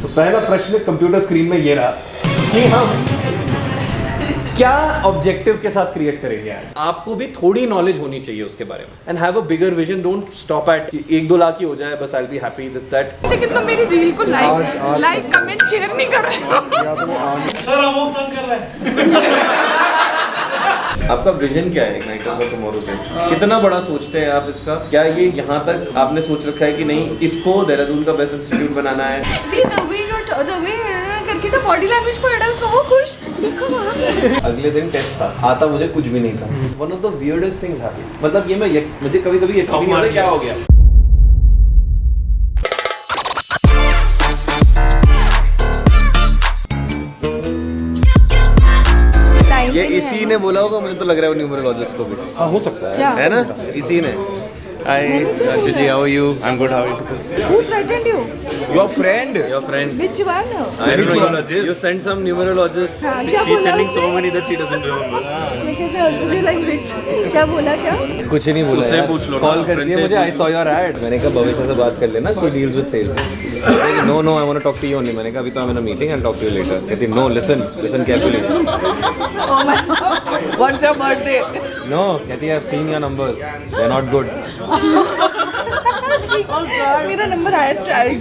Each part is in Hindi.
तो पहला प्रश्न कंप्यूटर स्क्रीन में ये रहा कि हम क्या ऑब्जेक्टिव के साथ क्रिएट करेंगे यार। आपको भी थोड़ी नॉलेज होनी चाहिए उसके बारे में and have a bigger vision. Don't stop at 1-2 lakh ही हो जाए बस, I will be happy this that. लेकिन तुम मेरी रील को लाइक कमेंट शेयर नहीं कर रहे हो। सर हम वो तंग कर रहे हैं। आपका विजन क्या है इग्नाइटर्स फॉर टुमारो से? कितना बड़ा सोचते हैं आप इसका? क्या ये यहाँ तक आपने सोच रखा है कि नहीं इसको देहरादून का बेस्ट इंस्टीट्यूट बनाना है? See the way करके ना बॉडी लैंग्वेज पढ़ रहा है उसका, वो खुश। अगले दिन टेस्ट था, आता मुझे कुछ भी नहीं था। One of the weirdest things happened. मतलब ये मुझे कभी-कभी यकीन नहीं आता क्या हो गया। ये इसी ने बोला होगा, मुझे तो लग रहा है वो न्यूमरोलॉजिस्ट को भी। हाँ हो सकता है ना, इसी ने। Hi, Rachu ji, how are you? I'm good. How are you? Who threatened you? Your friend. Your friend. Which one? I don't know. You sent some numerologist. She's sending so many that she doesn't remember. मैं कैसे हंस रही like which? क्या बोला क्या? कुछ नहीं बोला। उससे पूछ लो। कॉल करती है मुझे, I saw your ad. मैंने कहा भविष्य से बात कर लेना, कोई deals with sales. No, I want to talk to you only. मैंने कहा अभी तो I'm in a meeting. I'll talk to you later. कहती no, listen carefully. Oh my God. What's your birthday? No, कहती I've seen your numbers. They're not good. मेरा नंबर आया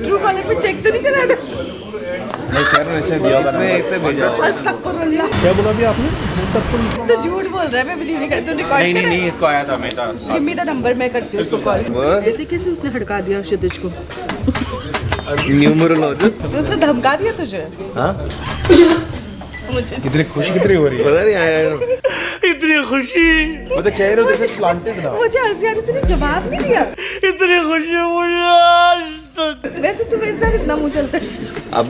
ट्रू कॉलर पे चेक तो नहीं करा दे। नहीं कह रहा ऐसे दिया इसने भेजा। अस्तगफुरुल्लाह। क्या बोला भी आपने? तो झूठ बोल रहा है, मैं बिलीव नहीं करती। तू रिकॉर्ड कर। नहीं इसको आया था मेरा। गिव मी द नंबर, मैं करती हूँ उसको कॉल। ऐसे कैसे उसने हड़का दिया क्षितिज को? न्यूमरोलॉजिस्ट। तो उसने धमका दिया तुझे? हाँ? कितनी खुशी कितनी हो रही है? पता नहीं आया। इतनी खुशी। मतलब कह रहे हो जैसे प्लांटेड था। मुझे हंसी आ रही, तूने जवाब नहीं दिया। इतनी खुशी मुझे। वैसे तू मेरे साथ इतना मुंह चलता है। अब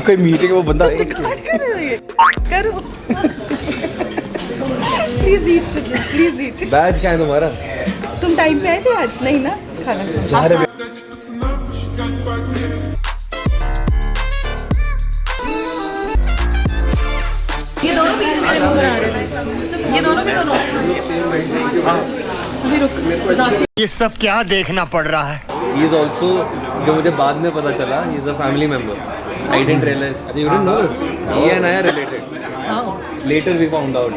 कोई मीटिंग में वो बंदा रिकॉर्ड कर रहे हो ये? करो। Please eat, please eat. Batch क्या है तुम्हारा? तुम टाइम पे आए थे आज? नहीं ना, खाना खा। ये दोनों पीछे मेरे मुंह पर आ रहे हैं। ये दोनों के दोनों। अभी रुक। ये सब क्या देखना पड़ रहा है? He is also, जो मुझे बाद में पता चला, he is a family member. I didn't realize. You didn't know? He and I are related. Later we found out.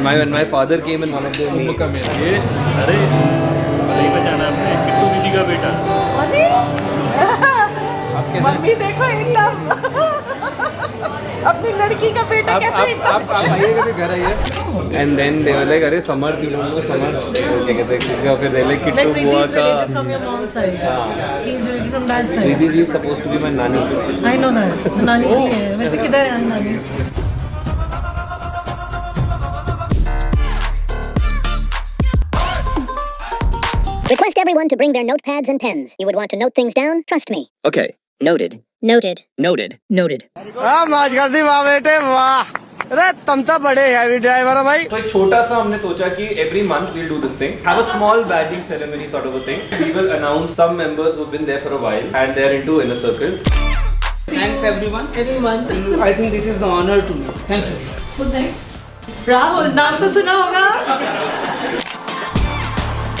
When my father came in one of the meetings. ये अरे बचाना आपने किट्टू दीदी का बेटा। अरे मम्मी देखो एकदम अपनी लड़की का बेटा कैसे आप आइएगा तो घर आइए। And then they were like, अरे समर्थ, you don't know समर्थ? क्या कहते हैं किसका? फिर they like किट्टू बुआ का। from your mom's side. She's related from that side. दीदी जी supposed to be my नानी। I know that. तो नानी जी है। वैसे किधर है नानी? Request everyone to bring their notepads and pens. You would want to note things down, trust me. Okay. Noted. Noted. Noted. Noted. मौज कर दी वाह बेटे वाह। अरे तुम तो बड़े हैवी ड्राइवर हो भाई। तो एक छोटा सा हमने सोचा कि every month we'll do this thing. Have a small badging ceremony sort of a thing. We will announce some members who've been there for a while and they're into inner circle. Thanks everyone. Everyone. I think this is the honor to me. Thank you. Who's next? Rahul, नाम तो सुना होगा।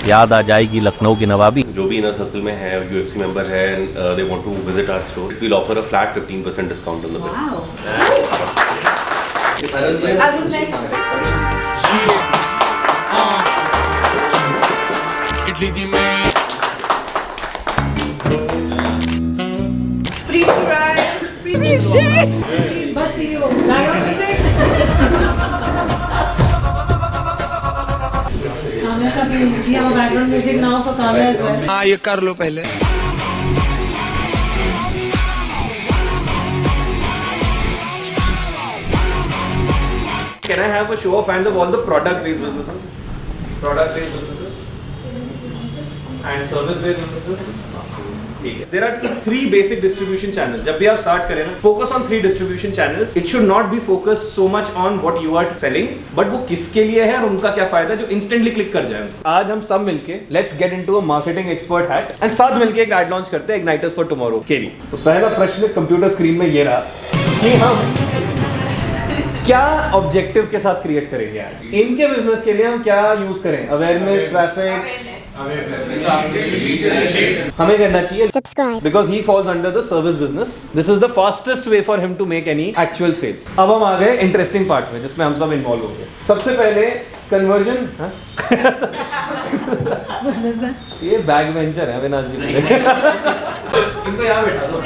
याद आ जाएगी लखनऊ की नवाबी। जो भी इनर सर्कल में है, UFC मेंबर है, they want to visit our store. We'll offer a flat 15% discount on the bill. Wow. I was next. Idli दी में। Pretty right. Pretty Please. बस ये हो। Background music. काम्या का भी we have a background music now for Kamya as well. हाँ ये कर लो पहले। Can I have a show of hands of all the product-based businesses? Product-based businesses and service-based businesses. ठीक है. There are 3 basic distribution channels. जब भी आप start करें ना, focus on 3 distribution channels. It should not be focused so much on what you are selling, but वो किसके लिए है और उनका क्या फायदा जो instantly click कर जाए. आज हम सब मिलके let's get into a marketing expert hat and साथ मिलके एक ad launch करते हैं Igniters for Tomorrow के लिए. तो पहला प्रश्न कंप्यूटर स्क्रीन में ये रहा कि हम क्या ऑब्जेक्टिव के साथ क्रिएट करेंगे यार? इनके बिजनेस के लिए हम क्या यूज करें? अवेयरनेस, ट्रैफिक, हमें करना चाहिए Subscribe. because he falls under the service business. This is the fastest way for him to make any actual sales. अब हम आ गए इंटरेस्टिंग पार्ट में जिसमें हम सब इन्वॉल्व हो गए. सबसे पहले कन्वर्जन. ये बैक वेंचर है अविनाश जी. इनको यहाँ बैठा दो.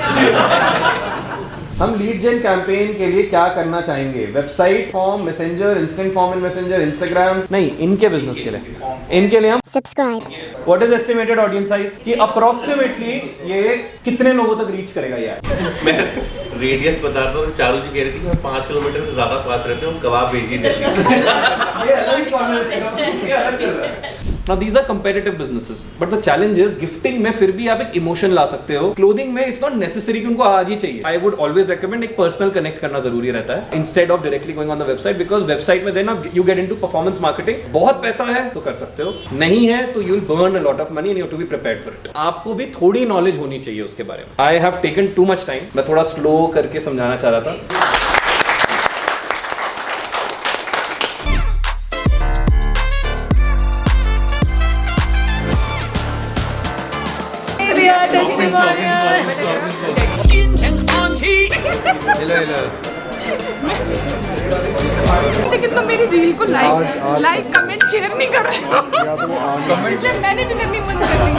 हम लीड जेन कैंपेन के लिए क्या करना चाहेंगे? Website, form, messenger, instant form in messenger, Instagram. नहीं, इनके बिजनेस के लिए हम Subscribe. What is estimated audience size कि अप्रोक्सीमेटली ये कितने लोगों तक रीच करेगा ये ad? मैं रेडियस बताता हूँ. चारू जी कह रही थी कि मैं 5 किलोमीटर से ज्यादा पास रहते हूँ, कबाब भेज ही देती हूँ. ये अलग ही conversation है. ये अलग चल रहा है. Now these are competitive businesses, but the challenge is gifting में फिर भी आप एक इमोशन ला सकते हो. क्लोथिंग में it's not necessary कि उनको आज ही चाहिए. I would always recommend एक पर्सनल कनेक्ट करना जरूरी रहता है instead of directly going on the website, because website में then you get into performance marketing. बहुत पैसा है तो कर सकते हो, नहीं है तो you'll burn a lot of money and you have to be prepared for it. आपको भी थोड़ी नॉलेज होनी चाहिए उसके बारे में. I have taken too much time. मैं थोड़ा स्लो करके समझाना चाह रहा था. लेकिन तुम मेरी रील को लाइक कमेंट शेयर नहीं कर रहे हो. या तो वो आज इसलिए मैंने भी करनी बंद कर दी.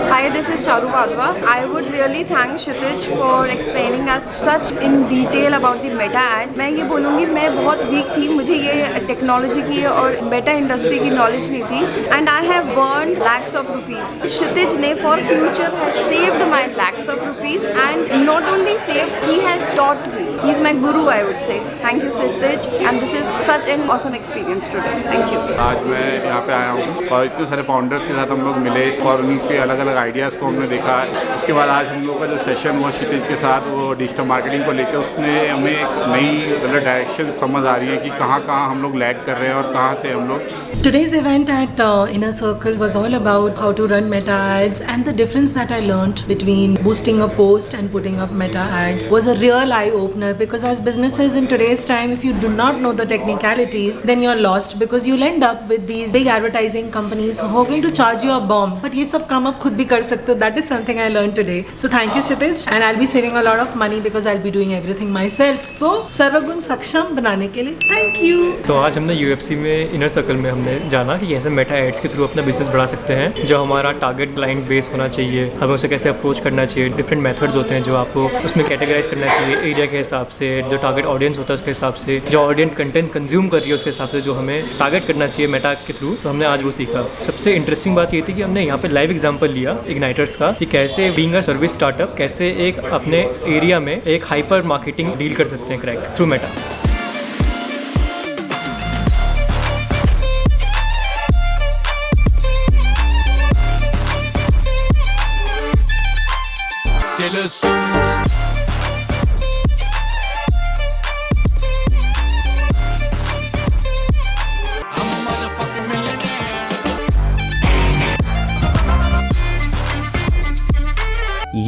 Hi, this is Charu Wadhwa. I would really thank Kshitij for explaining us such in detail about the meta ads. मैं ये बोलूँगी मैं बहुत वीक थी, मुझे ये टेक्नोलॉजी की और मेटा इंडस्ट्री की नॉलेज नहीं थी. And I have burned lakhs of rupees. Kshitij ने for future has saved my lakhs of rupees and not only saved, he has taught me. He is my guru, I would say. Thank you Kshitij, and this is such an awesome experience today. Thank you. आज मैं यहाँ पे आया हूँ और इतने सारे फाउंडर्स के साथ हम लोग मिले और उनके अलग अलग आइडियाज़ को हमने देखा. उसके बाद आज हम लोग का जो सेशन हुआ क्षितिज के साथ, वो डिजिटल मार्केटिंग को लेकर, उसने हमें एक नई मतलब डायरेक्शन समझ आ रही है कि कहाँ कहाँ हम लोग लैग कर रहे हैं और कहाँ से हम लोग. Today's event at Inner Circle was all about how to run meta ads, and the difference that I learned between boosting a post and putting up meta ads was a real eye opener, because as businesses in today's time, if you do not know the technicalities, then you're lost, because you'll end up with these big advertising companies who are going to charge you a bomb. But ये सब काम आप खुद भी कर सकते हो. That is something I learned today. So thank you Kshitij, and I'll be saving a lot of money because I'll be doing everything myself. So सर्वगुण सक्षम बनाने के लिए thank you. तो आज हमने UFC में इनर सर्कल में हमने जाना कि कैसे मेटा एड्स के थ्रू अपना बिजनेस बढ़ा सकते हैं. जो हमारा टारगेट क्लाइंट बेस होना चाहिए, हमें उसे कैसे अप्रोच करना चाहिए. डिफरेंट मेथड्स होते हैं जो आपको उसमें कैटेगराइज करना चाहिए एरिया के हिसाब से, जो टारगेट ऑडियंस होता है उसके हिसाब से, जो ऑडियंस कंटेंट कंज्यूम कर रही है उसके हिसाब से जो हमें टारगेट करना चाहिए मेटा के थ्रू. तो हमने आज वो सीखा. सबसे इंटरेस्टिंग बात ये थी कि हमने यहाँ पे लाइव एग्जाम्पल लिया इग्नाइटर्स का कि कैसे बीइंग अ सर्विस स्टार्टअप कैसे एक अपने एरिया में एक हाइपर मार्केटिंग डील कर सकते हैं क्रैक थ्रू मेटा.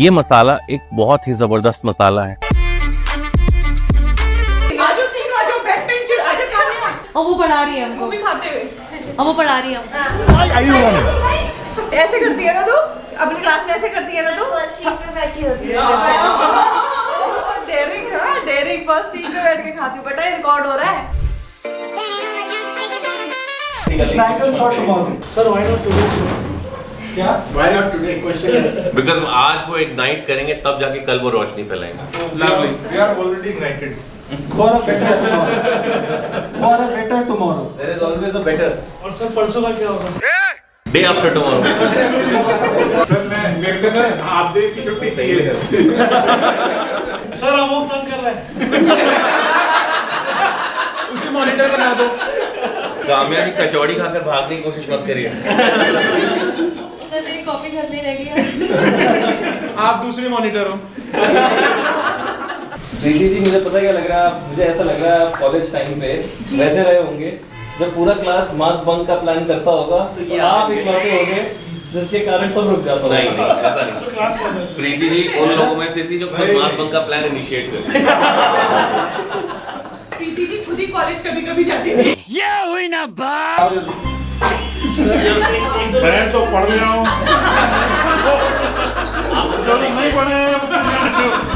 ये मसाला एक बहुत ही जबरदस्त मसाला है. और वो पढ़ा रही है हमको. भी खाते हुए. और वो पढ़ा रही है हमको. ऐसे करती है ना तू अपनी क्लास में, ऐसे करती है ना तू. फर्स्ट सीट पे बैठी होती है. डेयरिंग है, डेयरिंग. फर्स्ट सीट पे बैठ के खाती हूँ. बेटा ये रिकॉर्ड हो रहा है. Sir why not today? क्या why not today? Question because आज वो इग्नाइट करेंगे तब जाके कल वो रोशनी फैलाएंगे. Lovely, we are already ignited. For a better tomorrow. For a better tomorrow. There is always a better. और सर परसों का क्या होगा? Day after tomorrow. सर मैं मेरे को सर हाफ डे की छुट्टी चाहिए. सर हम वो तंग कर रहे हैं. उसी मॉनिटर बना दो. कामयाबी कचौड़ी खाकर भागने की कोशिश मत करिए. सर मेरी कॉपी घर में रह गई. आप दूसरी मॉनिटर हो. प्रीति जी मुझे पता क्या लग रहा है, मुझे ऐसा लग रहा है आप कॉलेज टाइम पे वैसे रहे होंगे जब पूरा क्लास मास बंक का प्लान करता होगा तो आप इकलौते होंगे जिसके कारण सब रुक जाता होगा. नहीं ऐसा नहीं. प्रीति जी उन लोगों में से थी जो खुद मास बंक का प्लान इनिशिएट करती. प्रीति जी खुद ही कॉलेज कभी कभी जाती थी. ये हुई ना बात. मैं तो पढ़ गया हूँ। जो नहीं पढ़े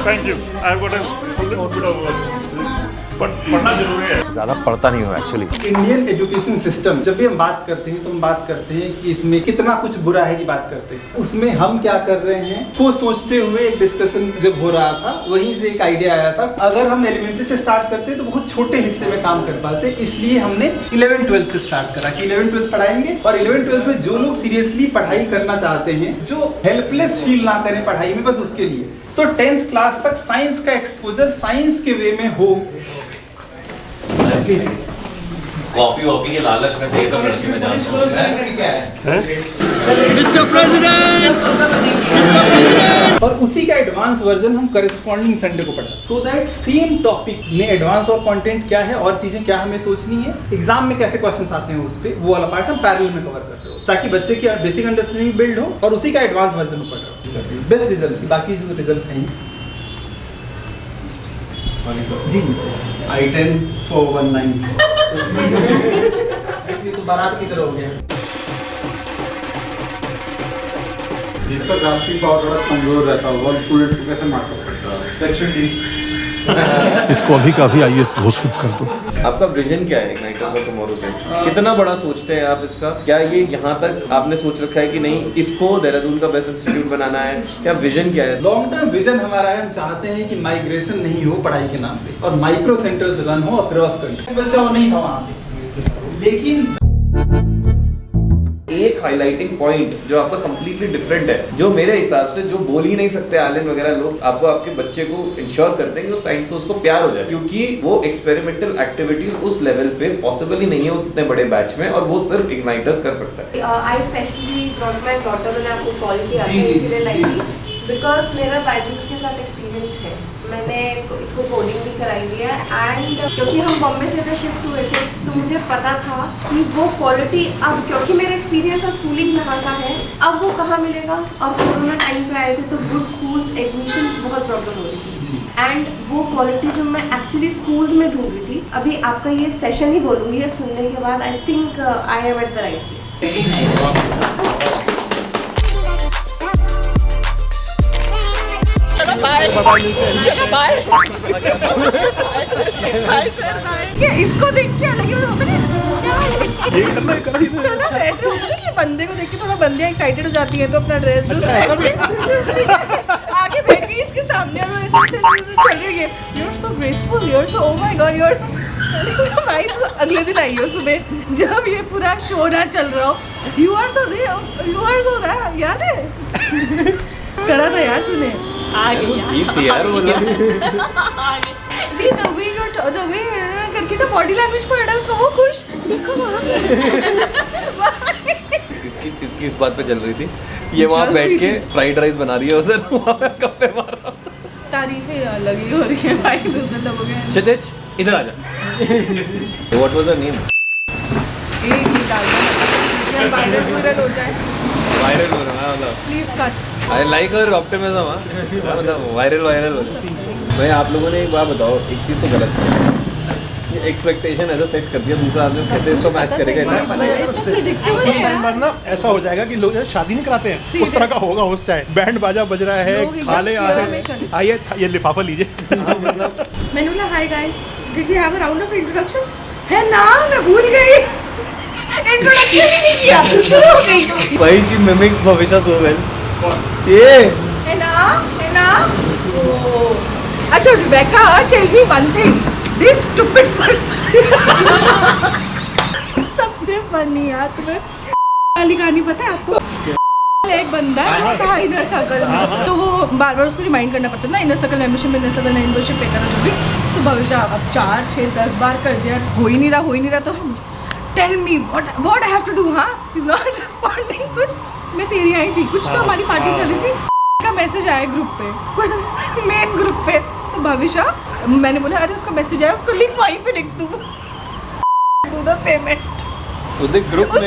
थैंक यू आई गॉट पढ़ना जरूरी है। ज्यादा पढ़ता नहीं हूँ एक्चुअली। इंडियन एजुकेशन सिस्टम जब भी हम बात करते हैं तो हम बात करते हैं कि इसमें कितना कुछ बुरा है की बात करते हैं। उसमें हम क्या कर रहे हैं को सोचते हुए एक डिस्कशन जब हो रहा था वहीं से एक आइडिया आया था। अगर हम एलिमेंट्री से स्टार्ट करते हैं तो बहुत छोटे हिस्से में काम कर पाते, इसलिए हमने 11-12 से स्टार्ट करा कि 11-12 पढ़ाएंगे। और 11-12 में जो लोग सीरियसली पढ़ाई करना चाहते हैं, जो हेल्पलेस फील ना करें पढ़ाई में, बस उसके लिए तो 10th क्लास तक साइंस का एक्सपोजर साइंस के वे में हो। प्लीज कॉफी वॉफी के लालच में से तो लड़की में जान मिस्टर प्रेसिडेंट, और उसी का एडवांस वर्जन हम करेस्पॉन्डिंग संडे को पढ़ा, सो दैट सेम टॉपिक में एडवांस और कंटेंट क्या है और चीजें क्या हमें सोचनी है, एग्जाम में कैसे क्वेश्चंस आते हैं उस पे, वो वाला पार्ट हम पैरेलल में कवर कर रहे हो ताकि बच्चे की बेसिक अंडरस्टैंडिंग बिल्ड हो और उसी का एडवांस वर्जन में पढ़ रहे हो। बेस्ट रिजल्ट्स की बाकी जो रिजल्ट्स हैं जी I-10 419 ये तो बारात की तरह हो गया। जिसका ग्रास्पिंग पावर थोड़ा कमजोर रहता है वो स्टूडेंट्स को कैसे मार्कअप करता है। सेक्शन डी इसको अभी का अभी आईएएस घोषित कर दो। आपका विजन क्या है इग्नाइटर्स फॉर टुमारो से? कितना बड़ा सोचते हैं आप इसका? क्या ये यहाँ तक आपने सोच रखा है कि नहीं इसको देहरादून का बेस्ट इंस्टीट्यूट बनाना है? क्या विजन क्या है? लॉन्ग टर्म विजन हमारा है, हम चाहते हैं कि माइग्रेशन नहीं हो पढ़ाई के नाम पे और माइक्रो सेंटर्स रन हो अक्रॉस कंट्री। बच्चा वो नहीं था वहाँ पे, लेकिन एक हाइलाइटिंग पॉइंट जो आपका कंप्लीटली डिफरेंट है, जो मेरे हिसाब से जो बोल ही नहीं सकते आलिन वगैरह लोग, आपको आपके बच्चे को इंश्योर करते हैं कि वो साइंस से उसको प्यार हो जाए, क्योंकि वो एक्सपेरिमेंटल एक्टिविटीज उस लेवल पे पॉसिबल ही नहीं है उस इतने बड़े बैच में, और वो सिर्फ इग्नाइटर्स कर सकता है। आई स्पेशली ब्रॉट माय डॉटर, मैंने आपको कॉल किया था इसीलिए लाई थी बिकॉज मेरा बायजूस के साथ एक्सपीरियंस है। मैंने इसको कोडिंग भी कराई हुई है एंड क्योंकि हम बॉम्बे से इधर शिफ्ट हुए थे तो मुझे पता था कि वो क्वालिटी अब, क्योंकि मेरा एक्सपीरियंस और स्कूलिंग यहाँ का है, अब वो कहाँ मिलेगा। और कोरोना टाइम पे आए थे तो गुड स्कूल्स एडमिशन्स बहुत प्रॉब्लम हो रही थी एंड वो क्वालिटी जो मैं एक्चुअली स्कूल्स में ढूंढ रही थी, अभी आपका ये सेशन ही बोलूँगी ये सुनने के बाद I think I am at the right place. इसको देख के अलग ही होता है ना, ऐसे होता है कि बंदे को देख के थोड़ा बंदियां एक्साइटेड हो जाती हैं तो अपना ड्रेस आगे बैठ गई इसके सामने और ऐसे चल रही है, you are so graceful, you are so, oh my God, you are so भाई। तो अगले दिन आई हो सुबह जब ये पूरा शो ना चल रहा हो, यू आर सो दे, यू आर सो दा, याद है करा था यार तूने, आ गई यार वो see the way you the way करके ना बॉडी लैंग्वेज पढ़ रहा है उसका, वो खुश इसकी इस बात पे चल रही थी, ये वहाँ बैठ के फ्राइड राइस बना रही है, उधर वहाँ पे कप्पे मार रहा हूँ। तारीफें अलग ही हो रही है भाई दूसरे लोगों के। क्षितिज इधर आ जा। What was the name? एक ही डाल दो वायरल हो जाए, वायरल हो रहा है मतलब please cut. I like her optimism, मतलब वायरल भाई। आप लोगों ने एक बात बताओ, एक चीज़ तो गलत है, ये एक्सपेक्टेशन ऐसा सेट कर दिया, दूसरा आदमी कैसे इसको मैच करेगा? ना ऐसा हो जाएगा कि लोग शादी नहीं कराते हैं उस तरह का होगा, उस चाहे बैंड बाजा बज रहा है, खाले आइए ये लिफाफा लीजिए। मैंने बोला hi guys, did we have a round of introduction? है ना, मैं भूल गई इंट्रोडक्शन ही नहीं किया, शुरू हो गई भाई। शी मिमिक्स भविष्य सो वेल। ये है ना अच्छा Rebecca, tell me one thing, this stupid person सबसे फनी यार, तुम्हें वाली कहानी पता है आपको? एक बंदा जो था इनर सर्कल में, तो वो बार बार उसको रिमाइंड करना पड़ता ना, इनर सर्कल मेंबरशिप पे करो जो भी, तो भविष्य अब 4, 6, 10 बार कर दिया, हो ही नहीं रहा, तो tell me what I have to do. हाँ, इज नॉट रिस्पॉन्डिंग। कुछ मैं तेरी आई थी, कुछ तो हमारी पार्टी चली थी का मैसेज आया ग्रुप पे, मेन ग्रुप पे, तो भविष्य मैंने बोला अरे उसका मैसेज आया, उसको लिंक वहीं पे लिख दूँ, डू द पेमेंट। उसने ग्रुप में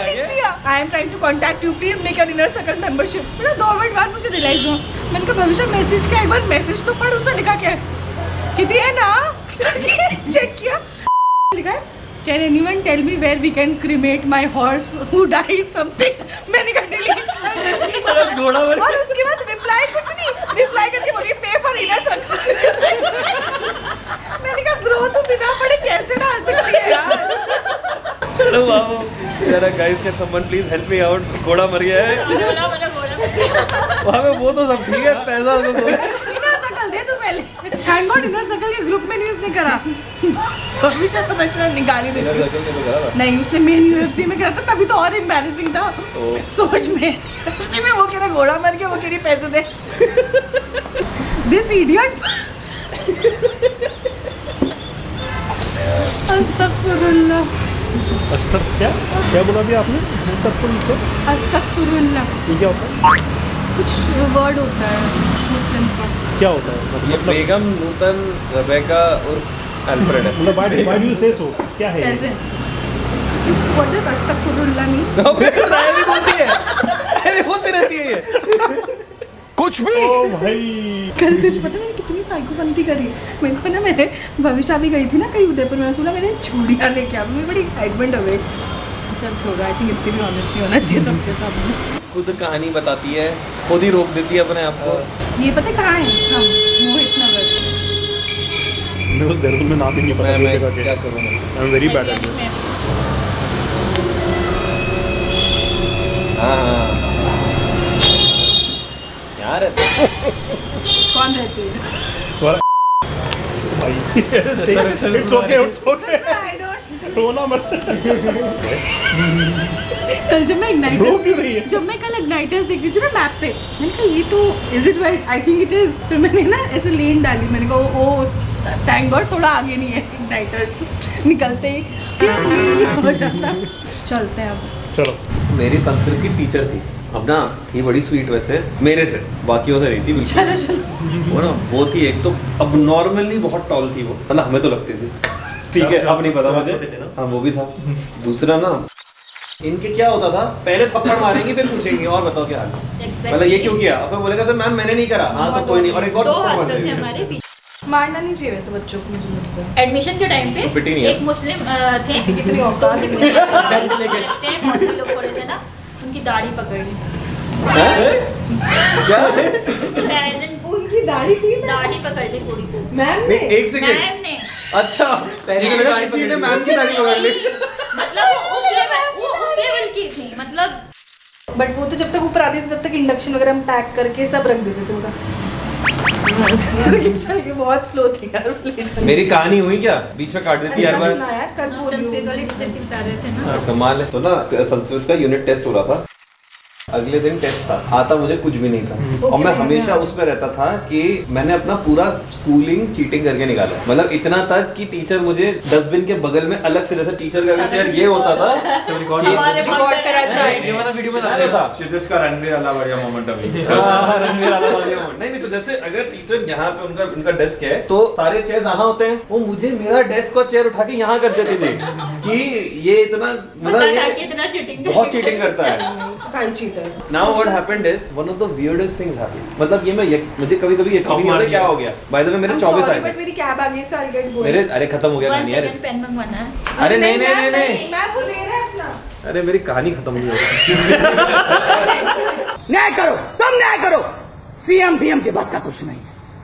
लिख दिया, I am trying to contact you, please make your inner circle membership. मेरा 2 मिनट बाद मुझे रियलाइज हुआ, मैंने कहा भविष्य मैसेज क्या, एक बार मैसेज तो पढ़, उसने लिखा क्या है, कितनी है ना चेक किया, लिखा है can anyone tell me where we can cremate my horse who died something? मैंने कहा डिलीट और उसके बाद रिप्लाई कुछ नहीं, रिप्लाई करके बोली पे फॉर इनर सर्कल। मैंने कहा ब्रो तू बिना पढ़े कैसे डाल सकती है यार? हेलो बाबू, जरा guys can someone please help me out, घोड़ा मर गया है। वहाँ पे वो तो सब ठीक है, पैसा तो दो। इनर सर्कल दे तू पहले। थैंक गॉड इनर सर्कल के ग्रुप में नहीं उसने करा, तो भी शायद पता चला निकाली देती। नहीं उसने मेन यूएफसी में करा था, तभी तो और एम्बैरेसिंग था सोच में। उसने में वो कह रहा घोड़ा मर गया, वो कह रही पैसे दे। This idiot. अस्तगफुरुल्लाह। क्या बोला अभी आपने? अस्तगफुरुल्लाह ये क्या होता है? कुछ वर्ड होता है मुस्लिम्स का। क्या होता है? ये बेगम नूतन रेबेका और अल्फ्रेड है। मतलब why do you say so? क्या है? Peasant. What does अस्तगफुरुल्लाह mean? भी बोलती है, बोलती रहती है ये। कुछ भी। ओ भाई। कल तुझे पता मैंने कितनी साइकोपंती करी? मेरे को ना, मैंने भविष्य भी गई थी ना कहीं उदयपुर में, सुना मैंने चूड़ियाँ लेके आ, मुझे बड़ी एक्साइटमेंट हो गई। चल छोड़ा, आई थिंक इतनी भी ऑनेस्ट नहीं होना चाहिए सबके सामने। खुद कहानी बताती है, खुद ही रोक देती है अपने आप को। ये पता कहाँ है हम? मोहित नगर। मेरे को देहरादून में नाम ही नहीं पता मैं जगह के। क्या करूँ? I am very bad at this. हाँ यहाँ रहते। कौन रहती है? भाई it's okay, it's okay. I don't. रोना मत। कल जब मैं रो क्यों रही है? जब मैं कल इग्नाइटर्स देख रही थी ना मैप पे, मैंने कहा ये तो is it right? I think it is. फिर मैंने ना ऐसे लेन डाली, मैंने कहा ओ थैंक गॉड थोड़ा आगे नहीं है इग्नाइटर्स। निकलते ही एक्सक्यूज मी हो जाता। चलते हैं अब। चलो। मेरी संस्कृत की टीचर थी, अब ना थी बड़ी स्वीट वैसे मेरे से, बाकियों से नहीं थी बिल्कुल। चलो चलो। वो ना वो थी एक तो अब नॉर्मली बहुत टॉल थी वो, मतलब हमें तो लगती थी, ठीक है अब नहीं पता मुझे। हाँ वो भी था। दूसरा ना इनके क्या होता था, पहले थप्पड़ मारेंगे फिर पूछेंगे और बताओ क्या हाल है, मतलब ये क्यों किया, फिर बोलेगा सर मैम मैंने नहीं करा। हाँ तो कोई नहीं, और एक और थप्पड़ मार देंगे। मारना नहीं चाहिए वैसे बच्चों को, मुझे लगता है। एडमिशन के टाइम पे एक मुस्लिम थे, कितनी औकात है। लोग थोड़े से ना उनकी दाढ़ी पकड़ी, क्या उनकी दाढ़ी थी, दाढ़ी पकड़ ली पूरी। मैम नहीं एक सेकंड, मैम ने अच्छा पहले तो लगा किसी ने मैम की दाढ़ी पकड़ ली, मतलब वो उस लेवल की थी, मतलब। बट वो तो जब तक ऊपर आती थी तब तक इंडक्शन वगैरह हम पैक करके सब रख देते थे उनका। बहुत स्लो थी यार। मेरी कहानी हुई क्या, बीच में काट देती यार बार। संस्कृत वाले टीचर चिपका रहे थे ना। कमाल है। तो ना संस्कृत का यूनिट टेस्ट हो रहा था, अगले दिन टेस्ट था, आता मुझे कुछ भी नहीं था, और मैं हमेशा उसमें रहता था कि मैंने अपना पूरा स्कूलिंग चीटिंग करके निकाला, मतलब इतना तक कि टीचर मुझे डस्टबिन के बगल में अलग से, जैसे टीचर का चेयर ये होता था, रिकॉर्ड करा जाए, ये वाला वीडियो में अच्छा था। क्षितिज का रणवीर वाला बढ़िया मोमेंट अभी। हाँ रणवीर वाला बढ़िया मोमेंट। नहीं तो जैसे अगर टीचर यहाँ पे उनका डेस्क है तो सारे चेयर यहाँ होते हैं, वो मुझे मेरा डेस्क और चेयर उठा के यहाँ कर देते थे कि ये इतना बहुत चीटिंग करता है। Now what happened is one of the weirdest things happened. मतलब ये मुझे कभी-कभी यकीन नहीं होता क्या हो गया। By the way मेरे 24 आए थे। बट मेरी कैब आ गई, so I'll get going। मेरे अरे खत्म हो गया कहानी यार। पेन मंगवाना है। अरे नहीं मैं वो दे रहा है अपना। अरे मेरी कहानी खत्म नहीं हो रही। न्याय करो, तुम न्याय करो। सीएम डीएम के बस का कुछ नहीं।